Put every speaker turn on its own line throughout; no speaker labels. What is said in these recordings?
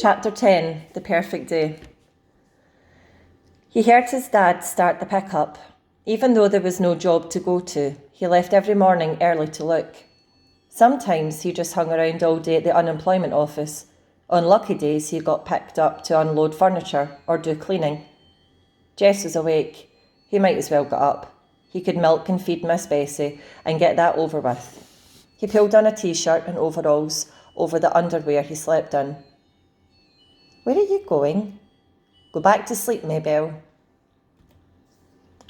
Chapter 10, The Perfect Day. He heard his dad start the pickup. Even though there was no job to go to, he left every morning early to look. Sometimes he just hung around all day at the unemployment office. On lucky days, he got picked up to unload furniture or do cleaning. Jess was awake. He might as well get up. He could milk and feed Miss Bessie and get that over with. He pulled on a t-shirt and overalls over the underwear he slept in. "Where are you going?" "Go back to sleep, Maybelle."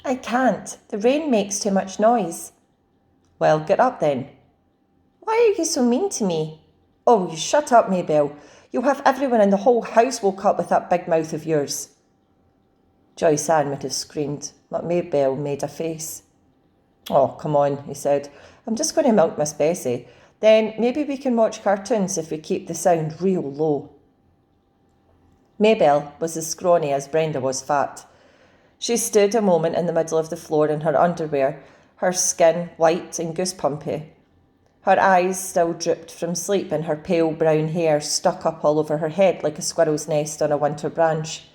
"I can't. The rain makes too much noise." "Well, get up then." "Why are you so mean to me?" "Oh, you shut up, Maybelle. You'll have everyone in the whole house woke up with that big mouth of yours." Joyce Ann would have screamed, but Maybelle made a face. "Oh, come on," he said. "I'm just going to milk Miss Bessie. Then maybe we can watch cartoons if we keep the sound real low." Maybelle was as scrawny as Brenda was fat. She stood a moment in the middle of the floor in her underwear, her skin white and goosepumpy. Her eyes still drooped from sleep and her pale brown hair stuck up all over her head like a squirrel's nest on a winter branch.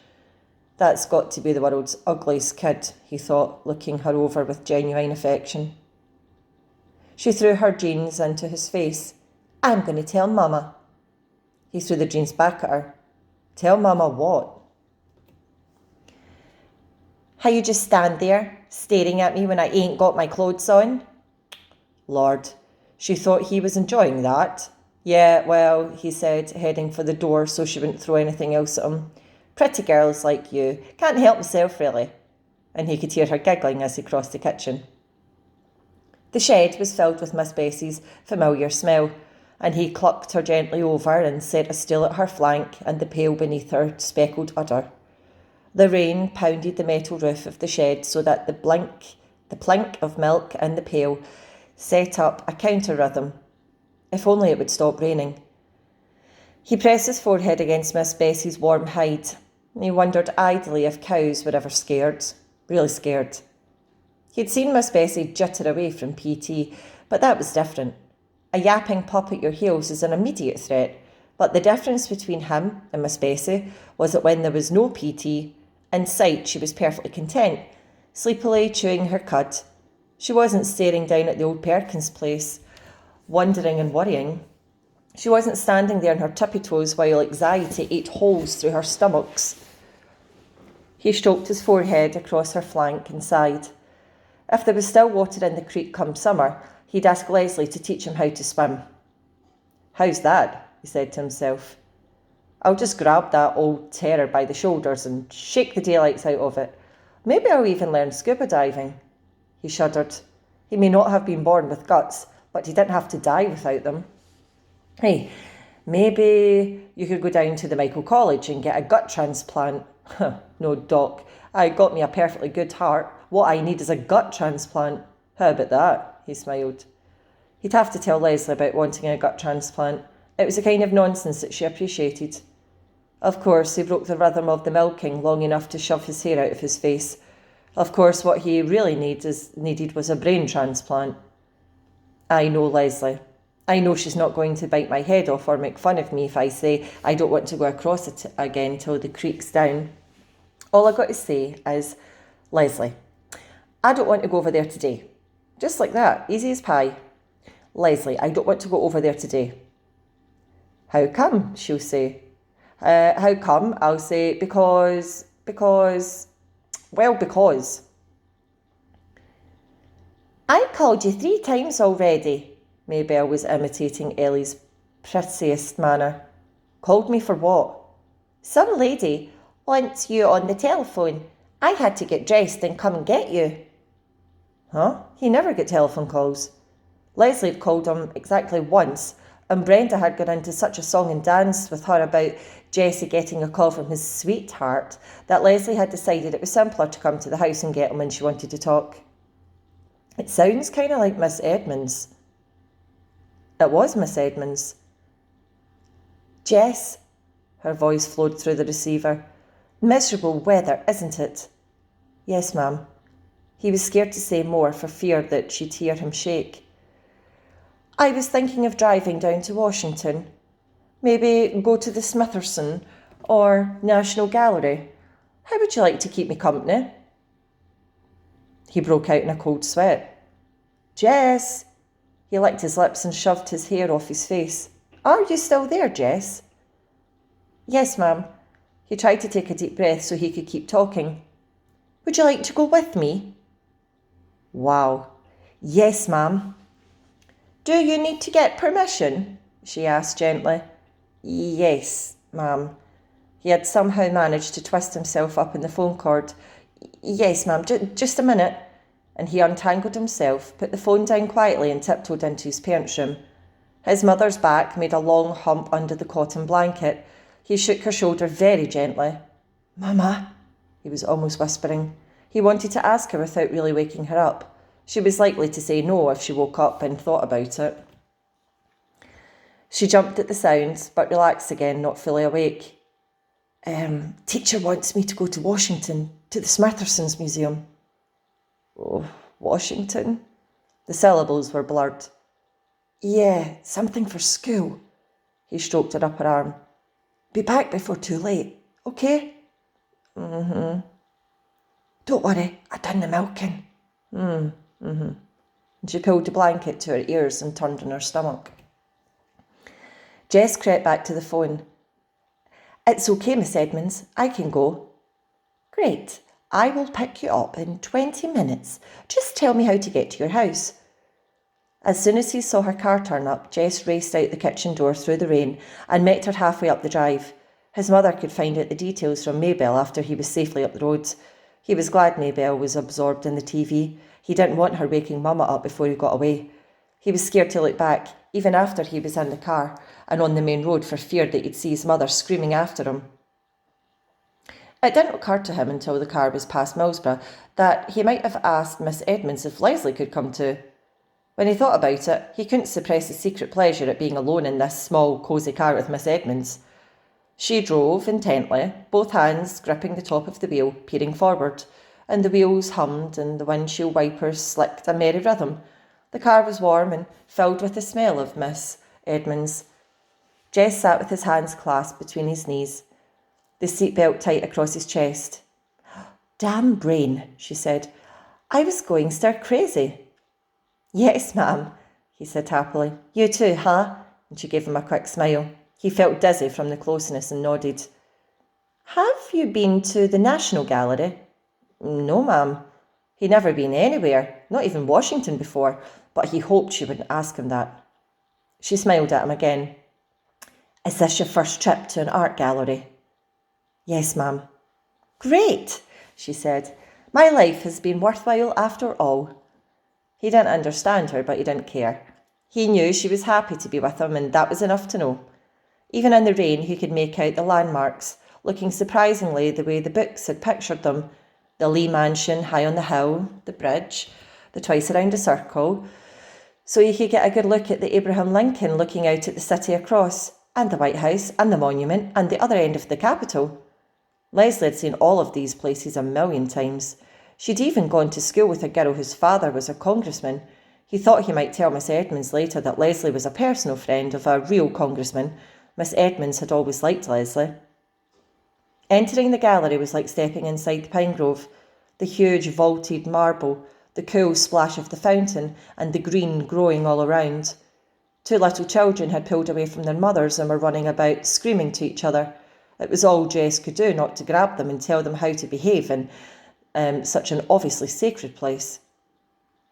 "That's got to be the world's ugliest kid," he thought, looking her over with genuine affection. She threw her jeans into his face. "I'm going to tell Mama." He threw the jeans back at her. "Tell Mama what?" "How you just stand there, staring at me when I ain't got my clothes on." Lord, she thought he was enjoying that. "Yeah, well," he said, heading for the door so she wouldn't throw anything else at him. "Pretty girls like you. Can't help myself, really." And he could hear her giggling as he crossed the kitchen. The shed was filled with Miss Bessie's familiar smell, and he clucked her gently over and set a stool at her flank and the pail beneath her speckled udder. The rain pounded the metal roof of the shed so that the plink of milk in the pail set up a counter rhythm. If only it would stop raining. He pressed his forehead against Miss Bessie's warm hide. He wondered idly if cows were ever scared, really scared. He'd seen Miss Bessie jitter away from PT, but that was different. A yapping pup at your heels is an immediate threat, but the difference between him and Miss Bessie was that when there was no PT in sight, she was perfectly content, sleepily chewing her cud. She wasn't staring down at the old Perkins place, wondering and worrying. She wasn't standing there on her tippy toes while anxiety ate holes through her stomachs. He stroked his forehead across her flank and sighed. If there was still water in the creek come summer, he'd ask Leslie to teach him how to swim. "How's that?" he said to himself. "I'll just grab that old terror by the shoulders and shake the daylights out of it. Maybe I'll even learn scuba diving." He shuddered. He may not have been born with guts, but he didn't have to die without them. "Hey, maybe you could go down to the Michael College and get a gut transplant." "No, Doc, I got me a perfectly good heart. What I need is a gut transplant." "How about that?" he smiled. He'd have to tell Leslie about wanting a gut transplant. It was the kind of nonsense that she appreciated. Of course, he broke the rhythm of the milking long enough to shove his hair out of his face. Of course, what he really needed was a brain transplant. "I know Leslie. I know she's not going to bite my head off or make fun of me if I say I don't want to go across it again till the creek's down. All I've got to say is, Leslie, I don't want to go over there today." Just like that, easy as pie. "Leslie, I don't want to go over there today." "How come?" she'll say. How come? I'll say, because. "I called you 3 times already." Maybelle was imitating Ellie's prettiest manner. "Called me for what?" "Some lady wants you on the telephone. I had to get dressed and come and get you." Huh? He never got telephone calls. Leslie had called him exactly once, and Brenda had got into such a song and dance with her about Jessie getting a call from his sweetheart that Leslie had decided it was simpler to come to the house and get him when she wanted to talk. It sounds kind of like Miss Edmonds. It was Miss Edmonds. "Jess," her voice flowed through the receiver. "Miserable weather, isn't it?" "Yes, ma'am." He was scared to say more for fear that she'd hear him shake. "I was thinking of driving down to Washington. Maybe go to the Smithson or National Gallery. How would you like to keep me company? He broke out in a cold sweat. Jess! He licked his lips and shoved his hair off his face. Are you still there, Jess? Yes, ma'am. He tried to take a deep breath so he could keep talking. Would you like to go with me? Wow. Yes, ma'am. Do you need to get permission? She asked gently. Yes, ma'am. He had somehow managed to twist himself up in the phone cord. Yes, ma'am, just a minute. And he untangled himself, put the phone down quietly and tiptoed into his parents' room. His mother's back made a long hump under the cotton blanket. He shook her shoulder very gently. Mama, he was almost whispering. He wanted to ask her without really waking her up. She was likely to say no if she woke up and thought about it. She jumped at the sound, but relaxed again, not fully awake. Teacher wants me to go to Washington, to the Smithsonian's Museum. Oh, Washington? The syllables were blurred. Yeah, something for school. He stroked her upper arm. Be back before too late, okay? Mm-hmm. Don't worry, I done the milking. Mm-hmm. And she pulled the blanket to her ears and turned on her stomach. Jess crept back to the phone. It's okay, Miss Edmonds, I can go. Great, I will pick you up in 20 minutes. Just tell me how to get to your house. As soon as he saw her car turn up, Jess raced out the kitchen door through the rain and met her halfway up the drive. His mother could find out the details from Maybelle after he was safely up the road. He was glad Maybelle was absorbed in the TV. He didn't want her waking Mama up before he got away. He was scared to look back, even after he was in the car and on the main road, for fear that he'd see his mother screaming after him. It didn't occur to him until the car was past Millsborough that he might have asked Miss Edmonds if Leslie could come too. When he thought about it, he couldn't suppress his secret pleasure at being alone in this small, cosy car with Miss Edmonds. She drove intently, both hands gripping the top of the wheel, peering forward, and the wheels hummed and the windshield wipers slicked a merry rhythm. The car was warm and filled with the smell of Miss Edmonds. Jess sat with his hands clasped between his knees, the seatbelt tight across his chest. Damn brain, she said. I was going stir crazy. Yes, ma'am, he said happily. You too, huh? And she gave him a quick smile. He felt dizzy from the closeness and nodded. Have you been to the National Gallery? No, ma'am. He'd never been anywhere, not even Washington before, but he hoped she wouldn't ask him that. She smiled at him again. Is this your first trip to an art gallery? Yes, ma'am. Great, she said. My life has been worthwhile after all. He didn't understand her, but he didn't care. He knew she was happy to be with him, and that was enough to know. Even in the rain, he could make out the landmarks, looking surprisingly the way the books had pictured them. The Lee Mansion high on the hill, the bridge, the twice around a circle. So he could get a good look at the Abraham Lincoln looking out at the city across, and the White House, and the monument, and the other end of the Capitol. Leslie had seen all of these places 1,000,000 times. She'd even gone to school with a girl whose father was a congressman. He thought he might tell Miss Edmonds later that Leslie was a personal friend of a real congressman. Miss Edmonds had always liked Leslie. Entering the gallery was like stepping inside the pine grove. The huge vaulted marble, the cool splash of the fountain, and the green growing all around. 2 little children had pulled away from their mothers and were running about, screaming to each other. It was all Jess could do not to grab them and tell them how to behave in such an obviously sacred place.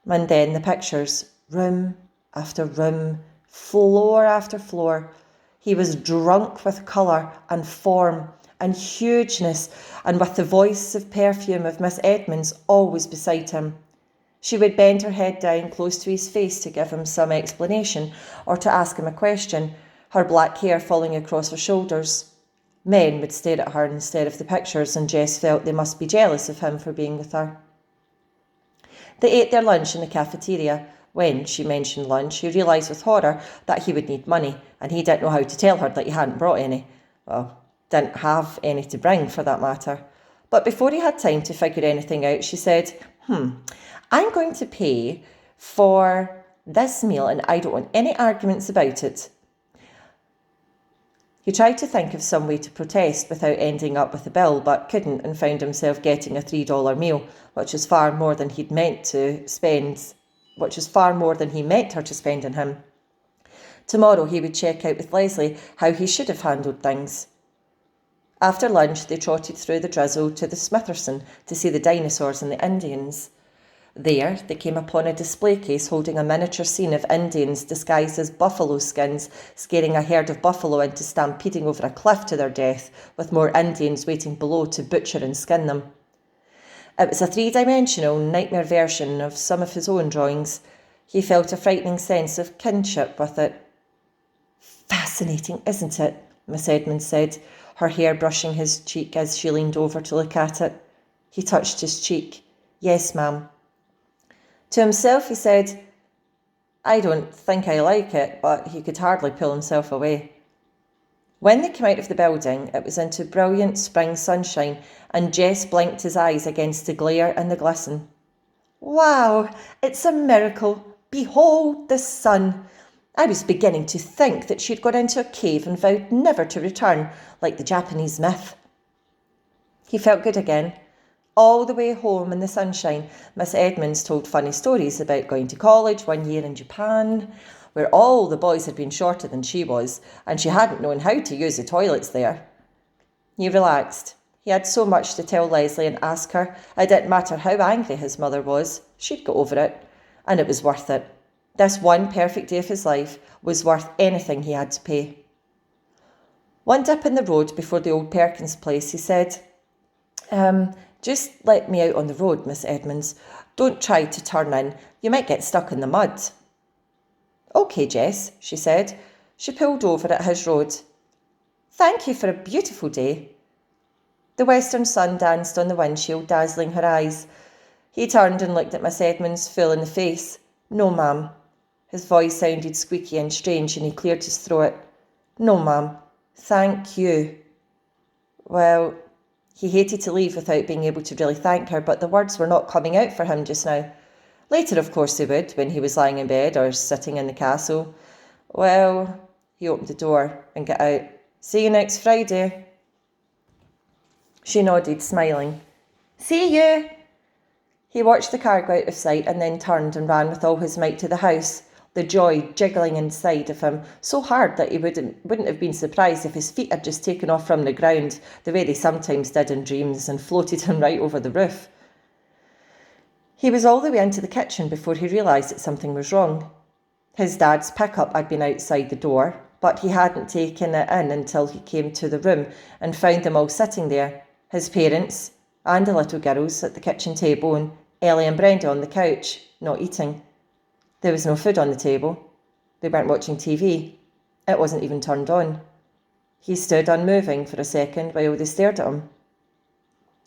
And then the pictures, room after room, floor after floor. He was drunk with colour and form and hugeness, and with the voice of perfume of Miss Edmonds always beside him. She would bend her head down close to his face to give him some explanation or to ask him a question, her black hair falling across her shoulders. Men would stare at her instead of the pictures, and Jess felt they must be jealous of him for being with her. They ate their lunch in the cafeteria. When she mentioned lunch, he realised with horror that he would need money, and he didn't know how to tell her that he hadn't brought any. Well, didn't have any to bring, for that matter. But before he had time to figure anything out, she said, I'm going to pay for this meal, and I don't want any arguments about it. He tried to think of some way to protest without ending up with a bill, but couldn't, and found himself getting a $3 meal, which was far more than he meant her to spend on him. Tomorrow he would check out with Leslie how he should have handled things. After lunch, they trotted through the drizzle to the Smitherson to see the dinosaurs and the Indians. There, they came upon a display case holding a miniature scene of Indians disguised as buffalo skins, scaring a herd of buffalo into stampeding over a cliff to their death, with more Indians waiting below to butcher and skin them. It was a three-dimensional nightmare version of some of his own drawings. He felt a frightening sense of kinship with it. "Fascinating, isn't it?" Miss Edmonds said, her hair brushing his cheek as she leaned over to look at it. He touched his cheek. "Yes, ma'am." To himself he said, "I don't think I like it," but he could hardly pull himself away. When they came out of the building, it was into brilliant spring sunshine, and Jess blinked his eyes against the glare and the glisten. "Wow, it's a miracle. Behold the sun. I was beginning to think that she'd gone into a cave and vowed never to return, like the Japanese myth." He felt good again. All the way home in the sunshine, Miss Edmonds told funny stories about going to college one year in Japan, where all the boys had been shorter than she was, and she hadn't known how to use the toilets there. He relaxed. He had so much to tell Leslie and ask her. It didn't matter how angry his mother was. She'd got over it, and it was worth it. This one perfect day of his life was worth anything he had to pay. One dip in the road before the old Perkins place, he said, "Just let me out on the road, Miss Edmonds. Don't try to turn in. You might get stuck in the mud." "OK, Jess," she said. She pulled over at his road. "Thank you for a beautiful day." The western sun danced on the windshield, dazzling her eyes. He turned and looked at Miss Edmonds full in the face. "No, ma'am." His voice sounded squeaky and strange, and he cleared his throat. "No, ma'am. Thank you." Well, he hated to leave without being able to really thank her, but the words were not coming out for him just now. Later, of course, they would, when he was lying in bed or sitting in the castle. Well, he opened the door and got out. "See you next Friday." She nodded, smiling. "See you." He watched the car go out of sight and then turned and ran with all his might to the house, the joy jiggling inside of him so hard that he wouldn't have been surprised if his feet had just taken off from the ground, the way they sometimes did in dreams, and floated him right over the roof. He was all the way into the kitchen before he realised that something was wrong. His dad's pickup had been outside the door, but he hadn't taken it in until he came to the room and found them all sitting there, his parents and the little girls at the kitchen table, and Ellie and Brenda on the couch, not eating. There was no food on the table. They weren't watching TV. It wasn't even turned on. He stood unmoving for a second while they stared at him.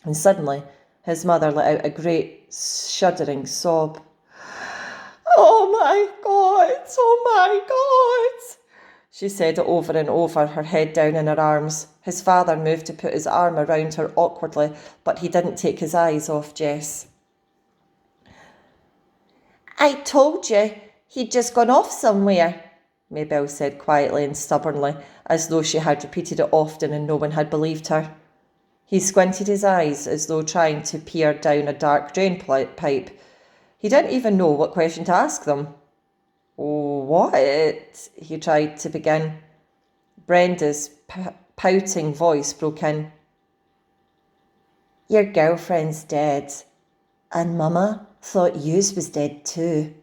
And suddenly, his mother let out a great, shuddering sob. "Oh my God! Oh my God!" She said it over and over, her head down in her arms. His father moved to put his arm around her awkwardly, but he didn't take his eyes off Jess. "I told you he'd just gone off somewhere," Maybelle said quietly and stubbornly, as though she had repeated it often and no one had believed her. He squinted his eyes as though trying to peer down a dark drain pipe. He didn't even know what question to ask them. "What?" he tried to begin. Brenda's pouting voice broke in. "Your girlfriend's dead, and Mama thought yours was dead too."